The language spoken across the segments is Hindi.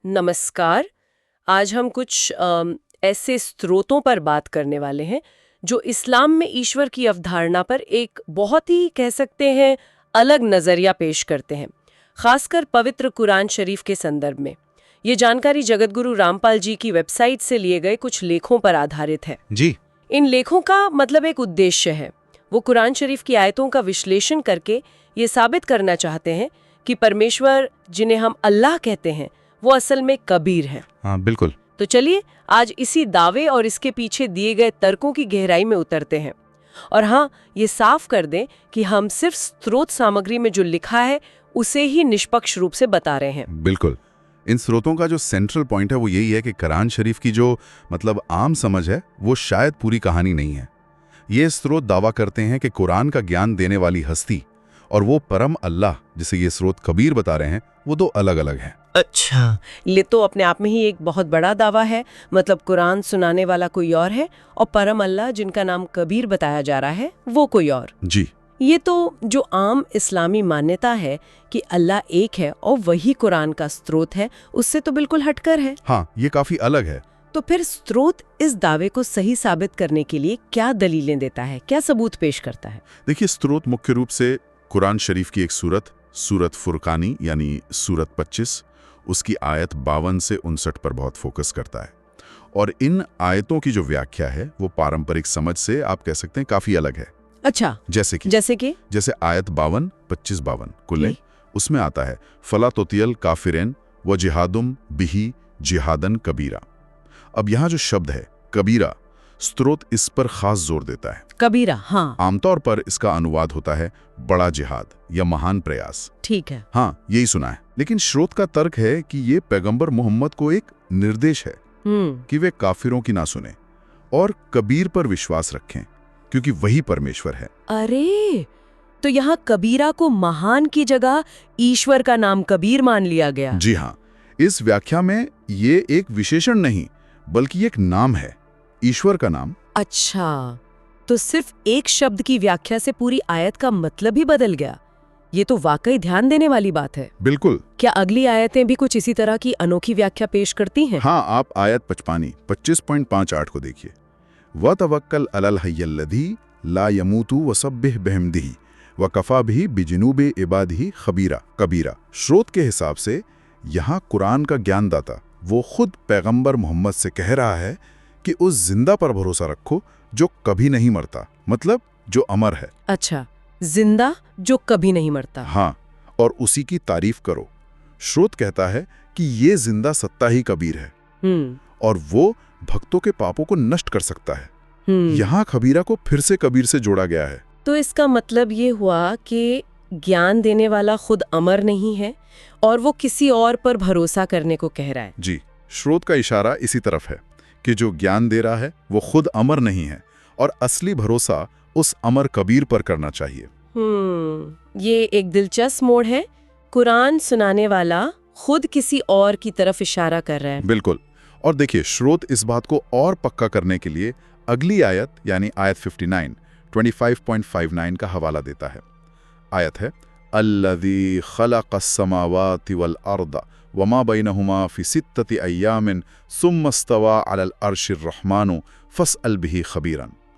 नमस्कार। आज हम कुछ ऐसे स्रोतों पर बात करने वाले हैं जो इस्लाम में ईश्वर की अवधारणा पर एक बहुत ही कह सकते हैं अलग नज़रिया पेश करते हैं, खासकर पवित्र कुरान शरीफ के संदर्भ में। ये जानकारी जगतगुरु रामपाल जी की वेबसाइट से लिए गए कुछ लेखों पर आधारित है जी। इन लेखों का मतलब एक उद्देश्य है। वो कुरान शरीफ की आयतों का विश्लेषण करके ये साबित करना चाहते हैं कि परमेश्वर, जिन्हें हम अल्लाह कहते हैं, वो असल में कबीर है। हाँ, बिल्कुल। तो चलिए आज इसी दावे और इसके पीछे दिए गए तर्कों की गहराई में उतरते हैं। और हाँ, ये साफ कर दें कि हम सिर्फ स्रोत सामग्री में जो लिखा है उसे ही निष्पक्ष रूप से बता रहे हैं। बिल्कुल। इन स्रोतों का जो सेंट्रल पॉइंट है वो यही है कि कुरान शरीफ की जो आम समझ है वो शायद पूरी कहानी नहीं है। ये स्रोत दावा करते हैं कि कुरान का ज्ञान देने वाली हस्ती और वो परम अल्लाह, जिसे ये स्रोत कबीर बता रहे हैं, वो दो अलग अलग हैं। अच्छा, ये तो अपने आप में ही एक बहुत बड़ा दावा है। मतलब कुरान सुनाने वाला कोई और है और परम अल्लाह, जिनका नाम कबीर बताया जा रहा है, वो कोई और। जी। ये तो जो आम इस्लामी मान्यता है कि अल्लाह एक है और वही कुरान का स्रोत है, उससे तो बिल्कुल हटकर है। हाँ, ये काफी अलग है। तो फिर स्रोत इस दावे को सही साबित करने के लिए क्या दलीलें देता है, क्या सबूत पेश करता है? देखिए, स्रोत मुख्य रूप से कुरान शरीफ की एक सूरत फुरकानी यानी सूरत 25, उसकी आयत 52 से 59 पर बहुत फोकस करता है। और इन आयतों की जो व्याख्या है वो पारंपरिक समझ से आप कह सकते हैं काफी अलग है। अच्छा, जैसे आयत 52, 25-52 कुल्ले, उसमें आता है फला तोतियल काफिरन व जिहादुम बिही जिहादन कबीरा। अब यहाँ जो शब्द है कबीरा, स्रोत इस पर खास जोर देता है। कबीरा, हाँ। आमतौर पर इसका अनुवाद होता है बड़ा जिहाद या महान प्रयास। ठीक है। हाँ, यही सुना है। लेकिन स्रोत का तर्क है कि ये पैगंबर मोहम्मद को एक निर्देश है कि वे काफिरों की ना सुने और कबीर पर विश्वास रखें, क्योंकि वही परमेश्वर है। अरे, तो यहाँ कबीरा को महान की जगह ईश्वर का नाम कबीर मान लिया गया। जी हाँ, इस व्याख्या में ये एक विशेषण नहीं बल्कि एक नाम है, ईश्वर का नाम। अच्छा, तो सिर्फ एक शब्द की व्याख्या से पूरी आयत का मतलब ही बदल गया। ये तो वाकई ध्यान देने वाली बात है। बिल्कुल। क्या अगली आयतें भी कुछ इसी तरह की अनोखी व्याख्या पेश करती हैं? हाँ, आप आयत 25.58 को देखिए। व तवक्कल अलल हय्यल्लज़ी ला यमूतु वसब्बिह बिहम्दिही व कफा बिही बिजनूबि इबादिही खबीरा कबीरा। स्रोत के हिसाब से यहाँ कुरान का ज्ञानदाता वो खुद पैगंबर मोहम्मद से कह रहा है कि उस जिंदा पर भरोसा रखो जो कभी नहीं मरता, मतलब जो अमर है। अच्छा, जिंदा जो कभी नहीं मरता। हाँ, और उसी की तारीफ करो। स्रोत कहता है कि ये जिंदा सत्ता ही कबीर है और वो भक्तों के पापों को नष्ट कर सकता है। यहाँ खबीरा को फिर से कबीर से जोड़ा गया है। तो इसका मतलब ये हुआ कि ज्ञान देने वाला खुद अमर नहीं है और वो किसी और पर भरोसा करने को कह रहा है। जी, स्रोत का इशारा इसी तरफ है कि जो ज्ञान दे रहा है वो खुद अमर नहीं है और असली भरोसा उस अमर कबीर पर करना चाहिए। ये एक दिलचस्प मोड़ है। कुरान सुनाने वाला खुद किसी और की तरफ इशारा कर रहा है। बिल्कुल। और देखिए, स्रोत इस बात को और पक्का करने के लिए अगली आयत यानी आयत 59, 25.59 का हवाला देता है। आयत है अल्लज़ी खलक़स समावाति वल अर्द वमा बैनहुमा फी सित्तति अय्यामिन सुम्मा इस्तवा अलल अर्शिर रहमानु फस्अल बिही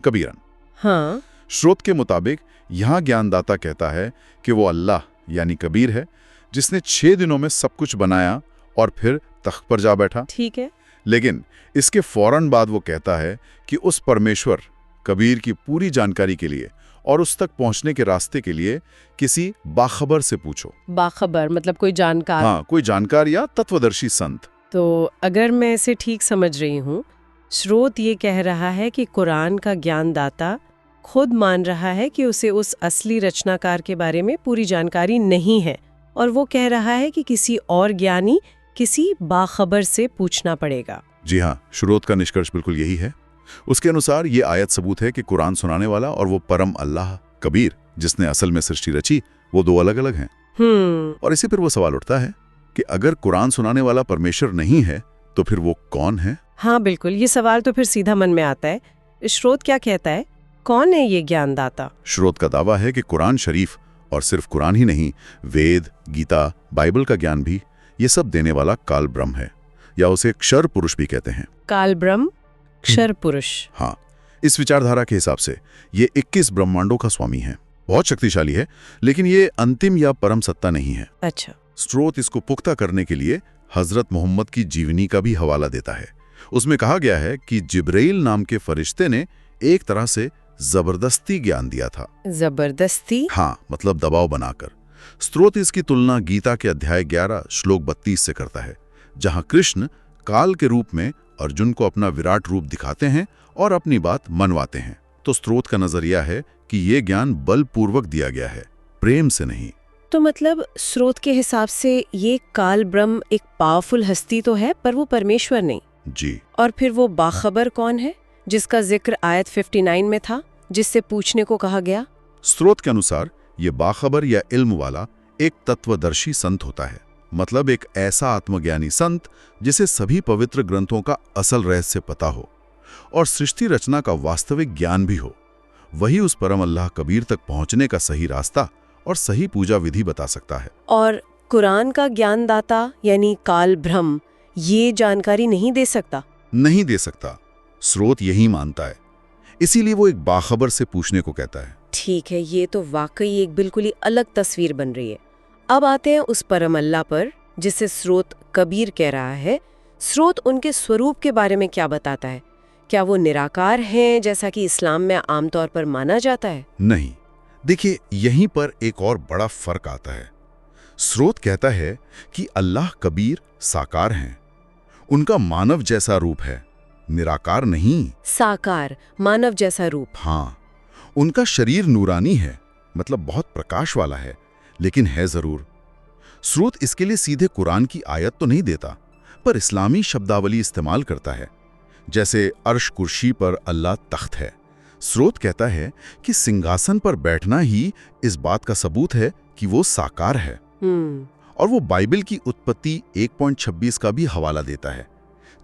कबीरन। हाँ, स्रोत के मुताबिक यहाँ ज्ञानदाता कहता है कि वो अल्लाह यानी कबीर है, जिसने 6 दिनों में सब कुछ बनाया और फिर तख्त पर जा बैठा। ठीक है। लेकिन इसके फौरन बाद वो कहता है कि उस परमेश्वर कबीर की पूरी जानकारी के लिए और उस तक पहुंचने के रास्ते के लिए किसी बाखबर से पूछो। बाखबर मतलब कोई जानकार? हाँ, कोई जानकार या तत्वदर्शी संत। तो अगर मैं इसे ठीक समझ रही हूँ, स्रोत ये कह रहा है कि कुरान का ज्ञानदाता खुद मान रहा है कि उसे उस असली रचनाकार के बारे में पूरी जानकारी नहीं है और वो कह रहा है कि किसी और ज्ञानी, किसी बाखबर से पूछना पड़ेगा। जी हाँ, स्रोत का निष्कर्ष बिल्कुल यही है। उसके अनुसार ये आयत सबूत है कि कुरान सुनाने वाला और वो परम अल्लाह कबीर, जिसने असल में सृष्टि रची, वो दो अलग अलग हैं। और इसी पर वो सवाल उठता है कि अगर कुरान सुनाने वाला परमेश्वर नहीं है तो फिर वो कौन है? हाँ बिल्कुल, ये सवाल तो फिर सीधा मन में आता है। स्रोत क्या कहता है, कौन है ये ज्ञानदाता? स्रोत का दावा है कि कुरान शरीफ, और सिर्फ कुरान ही नहीं, वेद, गीता, बाइबल का ज्ञान भी, ये सब देने वाला काल ब्रह्म है। या उसे क्षर पुरुष भी कहते हैं। काल ब्रह्म, क्षर पुरुष। हाँ, इस विचारधारा के हिसाब से ये 21 ब्रह्मांडों का स्वामी है। बहुत शक्तिशाली है, लेकिन ये अंतिम या परम सत्ता नहीं है। अच्छा। स्रोत इसको पुख्ता करने के लिए हजरत मोहम्मद की जीवनी का भी हवाला देता है। उसमें कहा गया है कि जिब्राइल नाम के फरिश्ते ने एक तरह से जबरदस्ती ज्ञान दिया था। जबरदस्ती? हाँ, मतलब दबाव बनाकर। स्रोत इसकी तुलना गीता के अध्याय 11 श्लोक 32 से करता है, जहां कृष्ण काल के रूप में अर्जुन को अपना विराट रूप दिखाते हैं और अपनी बात मनवाते हैं। तो स्रोत का नजरिया है कि ये ज्ञान बलपूर्वक दिया गया है, प्रेम से नहीं। तो मतलब स्रोत के हिसाब से ये काल ब्रह्म एक पावरफुल हस्ती तो है, पर वो परमेश्वर नहीं। जी। और फिर वो बाखबर कौन है जिसका जिक्र आयत 59 में था, जिससे पूछने को कहा गया? स्रोत के अनुसार ये बाखबर या इल्म वाला एक तत्वदर्शी संत होता है, मतलब एक ऐसा आत्मज्ञानी संत जिसे सभी पवित्र ग्रंथों का असल रहस्य पता हो और सृष्टि रचना का वास्तविक ज्ञान भी हो। वही उस परम अल्लाह कबीर तक पहुंचने का सही रास्ता और सही पूजा विधि बता सकता है। और कुरान का ज्ञानदाता यानी काल ब्रह्म ये जानकारी नहीं दे सकता? नहीं दे सकता, स्रोत यही मानता है। इसीलिए वो एक बाखबर से पूछने को कहता है। ठीक है, ये तो वाकई एक बिल्कुल ही अलग तस्वीर बन रही है। अब आते हैं उस परम अल्लाह पर जिसे स्रोत कबीर कह रहा है। स्रोत उनके स्वरूप के बारे में क्या बताता है? क्या वो निराकार हैं जैसा कि इस्लाम में आमतौर पर माना जाता है? नहीं, देखिए यहीं पर एक और बड़ा फर्क आता है। स्रोत कहता है कि अल्लाह कबीर साकार हैं, उनका मानव जैसा रूप है, निराकार नहीं। साकार, मानव जैसा रूप। हाँ, उनका शरीर नूरानी है, मतलब बहुत प्रकाश वाला है, लेकिन है जरूर। स्रोत इसके लिए सीधे कुरान की आयत तो नहीं देता, पर इस्लामी शब्दावली इस्तेमाल करता है। जैसे अर्श कुर्सी पर अल्लाह तख्त है, स्रोत कहता है कि सिंहासन पर बैठना ही इस बात का सबूत है कि वो साकार है। और वो बाइबल की उत्पत्ति 1.26 का भी हवाला देता है,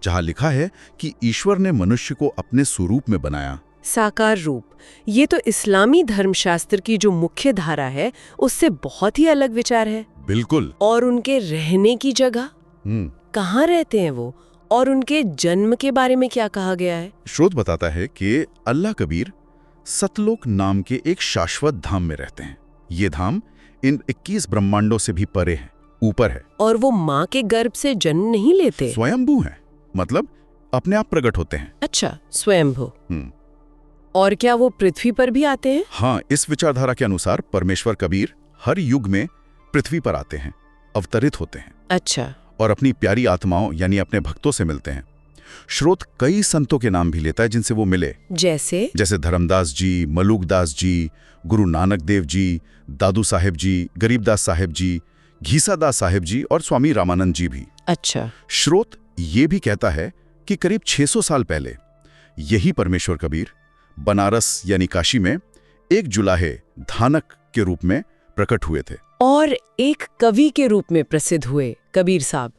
जहां लिखा है कि ईश्वर ने मनुष्य को अपने स्वरूप में बनाया। साकार रूप, ये तो इस्लामी धर्मशास्त्र की जो मुख्य धारा है उससे बहुत ही अलग विचार है। बिल्कुल। और उनके रहने की जगह, कहाँ रहते हैं वो, और उनके जन्म के बारे में क्या कहा गया है? स्रोत बताता है कि अल्लाह कबीर सतलोक नाम के एक शाश्वत धाम में रहते हैं। ये धाम इन 21 ब्रह्मांडों से भी परे है, ऊपर है। और वो माँ के गर्भ से जन्म नहीं लेते? स्वयंभू हैं, मतलब अपने आप प्रकट होते हैं। अच्छा, स्वयंभू। और क्या वो पृथ्वी पर भी आते हैं? हाँ, इस विचारधारा के अनुसार परमेश्वर कबीर हर युग में पृथ्वी पर आते हैं, अवतरित होते हैं। अच्छा। और अपनी प्यारी आत्माओं यानी अपने भक्तों से मिलते हैं। स्रोत कई संतों के नाम भी लेता है जिनसे वो मिले। जैसे धर्मदास जी, मलूकदास जी, गुरु नानक देव जी, दादू साहेब जी, गरीबदास साहेब जी, घीसादास साहेब जी और स्वामी रामानंद जी भी। अच्छा। स्रोत ये भी कहता है कि करीब 600 साल पहले यही परमेश्वर कबीर बनारस यानी काशी में एक जुलाहे धानक के रूप में प्रकट हुए थे और एक कवि के रूप में प्रसिद्ध हुए, कबीर साहब।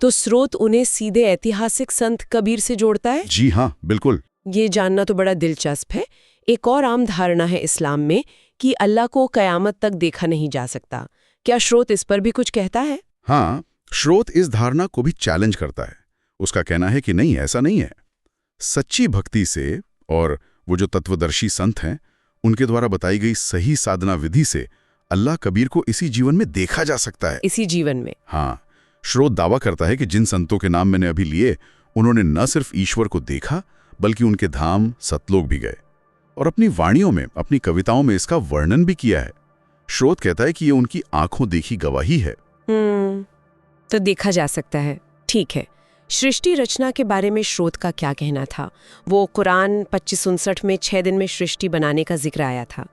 तो स्रोत उन्हें सीधे ऐतिहासिक संत कबीर से जोड़ता है? जी हाँ, बिल्कुल। ये जानना तो बड़ा दिलचस्प है। एक और आम धारणा है इस्लाम में कि अल्लाह को कयामत तक देखा नहीं जा सकता। क्या स्रोत इस पर भी कुछ कहता है? हाँ, स्रोत इस धारणा को भी चैलेंज करता है। उसका कहना है कि नहीं, ऐसा नहीं है। सच्ची भक्ति से और वो जो तत्वदर्शी संत हैं उनके द्वारा बताई गई सही साधना विधि से अल्लाह कबीर को इसी जीवन में देखा जा सकता है। इसी जीवन में? हाँ, स्रोत दावा करता है कि जिन संतों के नाम मैंने अभी लिए उन्होंने न सिर्फ ईश्वर को देखा बल्कि उनके धाम सतलोक भी गए और अपनी वाणियों में, अपनी कविताओं में इसका वर्णन भी किया है। स्रोत कहता है कि ये उनकी आंखों देखी गवाही है। तो देखा जा सकता है। ठीक है, सृष्टि रचना के बारे में स्रोत का क्या कहना था? वो कुरान 25:59 में 6 दिन में सृष्टि बनाने का जिक्र आया था।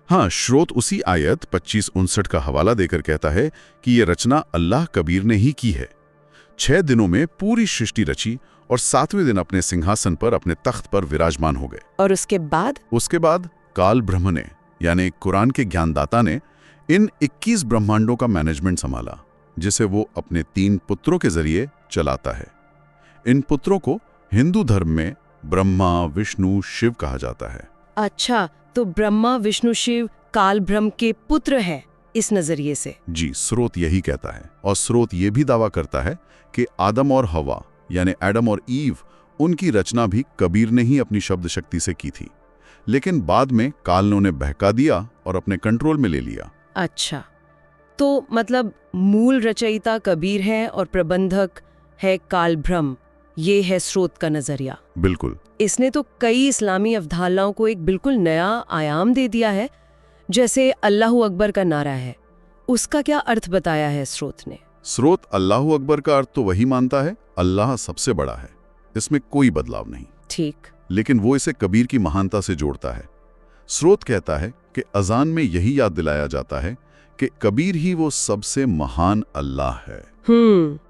हाँ, स्रोत उसी आयत 25:59 का हवाला देकर कहता है कि ये रचना अल्लाह कबीर ने ही की है। 6 दिनों में पूरी सृष्टि रची और 7वें दिन अपने सिंहासन पर, अपने तख्त पर विराजमान हो गए। और उसके बाद काल ब्रह्म ने, यानी कुरान के ज्ञानदाता ने, इन 21 ब्रह्मांडों का मैनेजमेंट संभाला, जिसे वो अपने 3 पुत्रों के जरिए चलाता है। इन पुत्रों को हिंदू धर्म में ब्रह्मा, विष्णु, शिव कहा जाता है। अच्छा, तो ब्रह्मा, विष्णु, शिव काल ब्रह्म के पुत्र हैं। इस नजरिए से? जी, स्रोत यही कहता है। और स्रोत ये भी दावा करता है कि आदम और हवा यानी एडम और ईव, उनकी रचना भी कबीर ने ही अपनी शब्द शक्ति से की थी, लेकिन बाद में काल ने उन्हें बहका दिया और अपने कंट्रोल में ले लिया। अच्छा, तो मतलब मूल रचयिता कबीर है और प्रबंधक है काल ब्रह्म, ये है स्रोत का नजरिया। बिल्कुल। इसने तो कई इस्लामी अवधारणाओं को एक बिल्कुल नया आयाम दे दिया है। जैसे अल्लाहू अकबर का नारा है, उसका क्या अर्थ बताया है स्रोत ने? स्रोत अल्लाहू अकबर का अर्थ तो वही मानता है, अल्लाह सबसे बड़ा है, इसमें कोई बदलाव नहीं। ठीक। लेकिन वो इसे कबीर की महानता से जोड़ता है। स्रोत कहता है कि अजान में यही याद दिलाया जाता है कि कबीर ही वो सबसे महान अल्लाह है।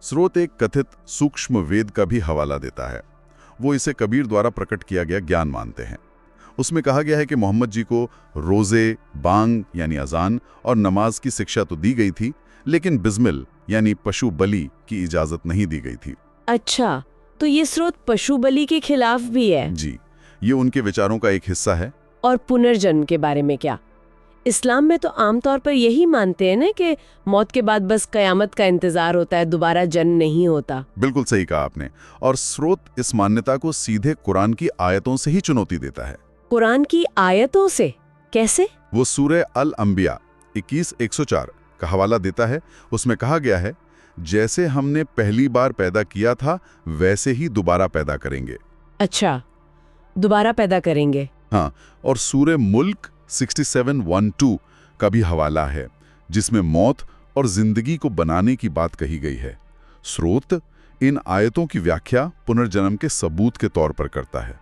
स्रोत एक कथित सूक्ष्म वेद का भी हवाला देता है। वो इसे कबीर द्वारा प्रकट किया गया ज्ञान मानते हैं। उसमें कहा गया है कि मोहम्मद जी को रोजे, बांग यानी अजान और नमाज की शिक्षा तो दी गई थी, लेकिन बिस्मिल यानी पशु बलि की इजाजत नहीं दी गई थी। अच्छा, तो ये स्रोत पशु बलि के खिलाफ भी है? जी, ये उनके विचारों का एक हिस्सा है। और पुनर्जन्म के बारे में क्या? इस्लाम में तो आमतौर पर यही मानते हैं ना कि मौत के बाद बस कयामत का इंतजार होता है, दोबारा जन्म नहीं होता। बिल्कुल सही कहा आपने। और स्रोत इस मान्यता को सीधे कुरान की आयतों से ही चुनौती देता है। कुरान की आयतों से? कैसे? वो सूरह अल अंबिया 21:104 का हवाला देता है। उसमें कहा गया है, जैसे हमने पहली बार पैदा किया था वैसे ही दोबारा पैदा करेंगे। अच्छा, दोबारा पैदा करेंगे। हाँ, और सूरह मुल्क 67:1-2 का भी हवाला है, जिसमें मौत और जिंदगी को बनाने की बात कही गई है। स्रोत इन आयतों की व्याख्या पुनर्जन्म के सबूत के तौर पर करता है।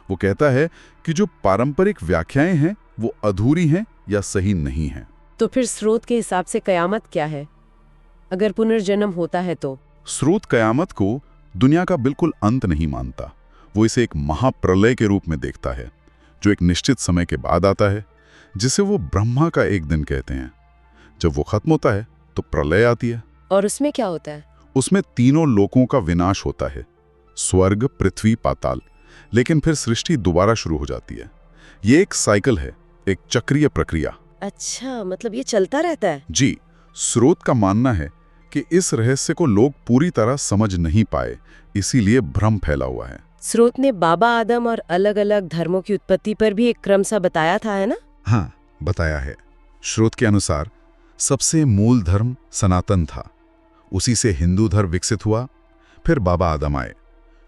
वो कहता है कि जो पारंपरिक व्याख्याएं हैं वो अधूरी हैं या सही नहीं हैं। तो फिर स्रोत के हिसाब से कयामत क्या है, अगर पुनर्जन्म होता है तो? स्रोत कयामत को दुनिया का बिल्कुल अंत नहीं मानता। वो इसे एक महाप्रलय के रूप में देखता है, जो एक निश्चित समय के बाद आता है, जिसे वो ब्रह्मा का एक दिन कहते हैं। जब वो खत्म होता है तो प्रलय आती है। और उसमें क्या होता है? उसमें तीनों लोकों का विनाश होता है, स्वर्ग, पृथ्वी, पाताल। लेकिन फिर सृष्टि दोबारा शुरू हो जाती है। ये एक साइकिल है, एक चक्रीय प्रक्रिया। अच्छा, मतलब ये चलता रहता है? जी, स्रोत का मानना है कि इस रहस्य को लोग पूरी तरह समझ नहीं पाए, इसीलिए भ्रम फैला हुआ है। स्रोत ने बाबा आदम और अलग अलग धर्मों की उत्पत्ति पर भी एक क्रम सा बताया था, है ना? हाँ, बताया है। स्रोत के अनुसार सबसे मूल धर्म सनातन था, उसी से हिंदू धर्म विकसित हुआ, फिर बाबा आदम आए।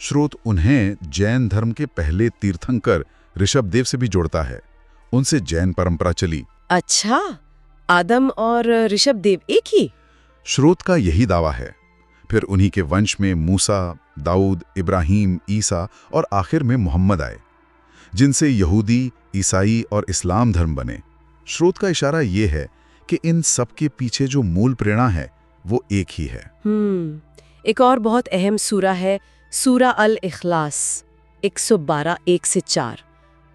स्रोत उन्हें जैन धर्म के पहले तीर्थंकर ऋषभदेव से भी जोड़ता है, उनसे जैन परंपरा चली। अच्छा, आदम और ऋषभदेव एक ही? स्रोत का यही दावा है। फिर उन्हीं के वंश में मूसा, दाऊद, इब्राहिम, ईसा और आखिर में मोहम्मद आए, जिनसे यहूदी, ईसाई और इस्लाम धर्म बने। स्रोत का इशारा ये है कि इन सब के पीछे जो मूल प्रेरणा है वो एक ही है। एक और बहुत अहम सूरा है सूरा अल इखलास 112:1-4,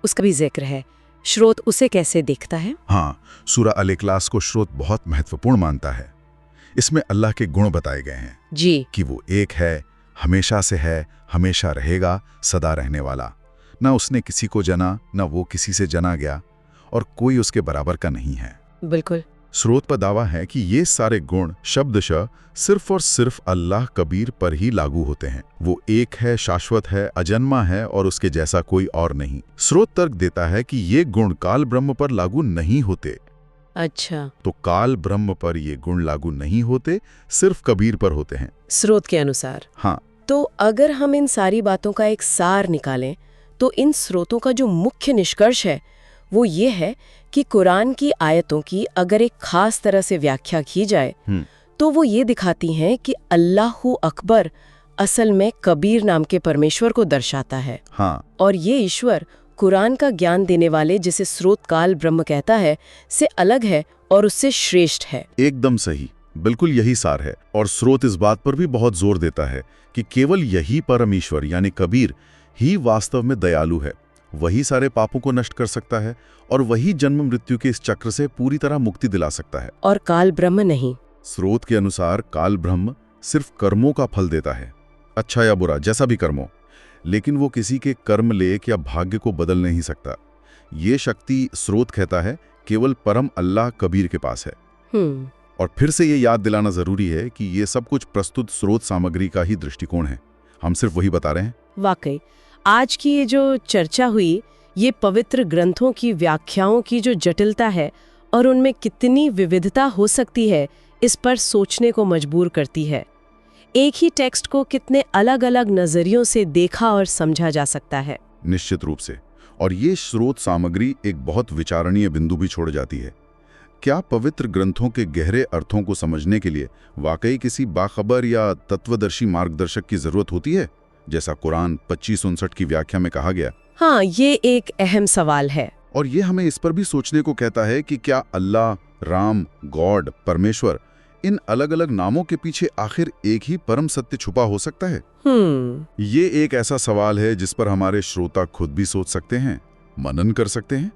उसका भी जिक्र है। स्रोत उसे कैसे देखता है? हाँ, सूरा अल इखलास को स्रोत बहुत महत्वपूर्ण मानता है। इसमें अल्लाह के गुण बताए गए हैं जी, कि वो एक है, हमेशा से है, हमेशा रहेगा, सदा रहने वाला। ना उसने किसी को जना, ना वो किसी से जना गया, और कोई उसके बराबर का नहीं है। बिल्कुल। स्रोत पर दावा है कि ये सारे गुण शब्दशः सिर्फ और सिर्फ अल्लाह कबीर पर ही लागू होते हैं। वो एक है, शाश्वत है, अजन्मा है और उसके जैसा कोई और नहीं। स्रोत तर्क देता है कि ये गुण काल ब्रह्म पर लागू नहीं होते। अच्छा, तो काल ब्रह्म पर ये गुण लागू नहीं होते, सिर्फ कबीर पर होते हैं, स्रोत के अनुसार। हाँ। तो अगर हम इन सारी बातों का एक सार निकालें तो इन स्रोतों का जो मुख्य निष्कर्ष है वो ये है कि कुरान की आयतों की अगर एक खास तरह से व्याख्या की जाए तो वो ये दिखाती हैं कि अल्लाहु अकबर असल में कबीर नाम के परमेश्वर को दर्शाता है। हाँ। और ये ईश्वर कुरान का ज्ञान देने वाले, जिसे स्रोत काल ब्रह्म कहता है, से अलग है और उससे श्रेष्ठ है। एकदम सही, बिल्कुल यही सार है। और स्रोत इस बात पर भी बहुत जोर देता है कि केवल यही परम ईश्वर यानी कबीर ही वास्तव में दयालु है, वही सारे पापों को नष्ट कर सकता है और वही जन्म मृत्यु के इस चक्र से पूरी तरह मुक्ति दिला सकता है। और काल ब्रह्म नहीं। स्रोत के अनुसार काल ब्रह्म सिर्फ कर्मों का फल देता है, अच्छा या बुरा, जैसा भी कर्म हो, लेकिन वो किसी के कर्म लेख या भाग्य को बदल नहीं सकता। ये शक्ति, स्रोत कहता है, केवल परम अल्लाह कबीर के पास है। और फिर से ये याद दिलाना जरूरी है कि ये सब कुछ प्रस्तुत स्रोत सामग्री का ही दृष्टिकोण है, हम सिर्फ वही बता रहे हैं। वाकई आज की ये जो चर्चा हुई, ये पवित्र ग्रंथों की व्याख्याओं की जो जटिलता है और उनमें कितनी विविधता हो सकती है, इस पर सोचने को मजबूर करती है। एक ही टेक्स्ट को कितने अलग अलग नजरियों से देखा और समझा जा सकता है। निश्चित रूप से। और ये स्रोत सामग्री एक बहुत विचारणीय बिंदु भी छोड़ जाती है। क्या पवित्र ग्रंथों के गहरे अर्थों को समझने के लिए वाकई किसी बाखबर या तत्वदर्शी मार्गदर्शक की जरूरत होती है, जैसा कुरान 2559 की व्याख्या में कहा गया? हाँ, ये एक अहम सवाल है। और ये हमें इस पर भी सोचने को कहता है कि क्या अल्लाह, राम, गॉड, परमेश्वर, इन अलग अलग नामों के पीछे आखिर एक ही परम सत्य छुपा हो सकता है? ये एक ऐसा सवाल है जिस पर हमारे श्रोता खुद भी सोच सकते हैं, मनन कर सकते हैं।